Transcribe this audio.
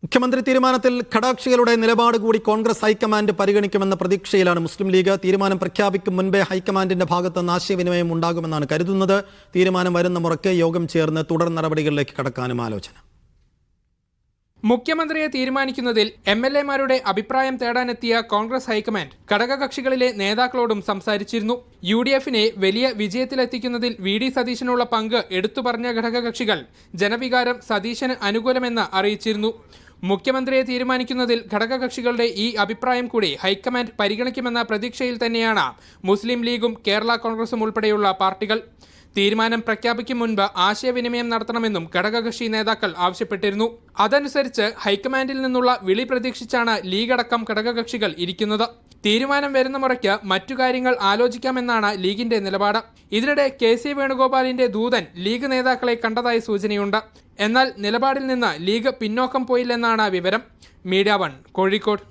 മുഖ്യമന്ത്രി തീരുമാനത്തിൽ ഘടകകക്ഷികളുടെ നിലപാട് കൂടി കോൺഗ്രസ് ഹൈക്കമാൻഡ് പരിഗണിക്കുമെന്ന പ്രതീക്ഷയിലാണ് മുസ്ലിം ലീഗ്. തീരുമാനം പ്രഖ്യാപിക്കും മുൻപേ ഹൈക്കമാൻഡിന്റെ ഭാഗത്ത് നിന്ന് ആശയവിനിമയം ഉണ്ടാകുമെന്നാണ് കരുതുന്നത്. തീരുമാനം വരുന്ന മുറയ്ക്ക് യോഗം ചേർന്ന് തുടർ നടപടികളിലേക്ക് കടക്കാനും ആലോചന. മുഖ്യമന്ത്രിയെ തീരുമാനിക്കുന്നതിൽ MLA-മാരുടെ അഭിപ്രായം തേടാനെത്തിയ കോൺഗ്രസ് ഹൈക്കമാൻഡ് ഘടകകക്ഷികളിലെ നേതാക്കളോടും സംസാരിച്ചിരുന്നു. UDF-നെ വലിയ വിജയത്തിലെത്തിക്കുന്നതിൽ VD സതീശനുള്ള പങ്ക് എടുത്തുപറഞ്ഞ ഘടകകക്ഷികൾ ജനവികാരം സതീശന് അനുകൂലമെന്ന് അറിയിച്ചിരുന്നു. മുഖ്യമന്ത്രിയെ തീരുമാനിക്കുന്നതിൽ ഘടകകക്ഷികളുടെ ഈ അഭിപ്രായം കൂടി ഹൈക്കമാൻഡ് പരിഗണിക്കുമെന്ന പ്രതീക്ഷയിൽ തന്നെയാണ് മുസ്ലിം ലീഗും കേരള കോൺഗ്രസും ഉൾപ്പെടെയുള്ള പാർട്ടികൾ. തീരുമാനം പ്രഖ്യാപിക്കും മുൻപ് ആശയവിനിമയം നടത്തണമെന്നും ഘടകകക്ഷി നേതാക്കൾ ആവശ്യപ്പെട്ടിരുന്നു. അതനുസരിച്ച് ഹൈക്കമാൻഡിൽ നിന്നുള്ള വിളി പ്രതീക്ഷിച്ചാണ് ലീഗ് അടക്കം ഘടകകക്ഷികൾ ഇരിക്കുന്നത്. തീരുമാനം വരുന്ന മുറയ്ക്ക് മറ്റു കാര്യങ്ങൾ ആലോചിക്കാമെന്നാണ് ലീഗിന്റെ നിലപാട്. ഇതിനിടെ KC വേണുഗോപാലിന്റെ ദൂതൻ ലീഗ് നേതാക്കളെ കണ്ടതായി സൂചനയുണ്ട്. എന്നാൽ നിലപാടിൽ നിന്ന് ലീഗ് പിന്നോക്കം പോയില്ലെന്നാണ് വിവരം. മീഡിയ 1 കോഴിക്കോട്.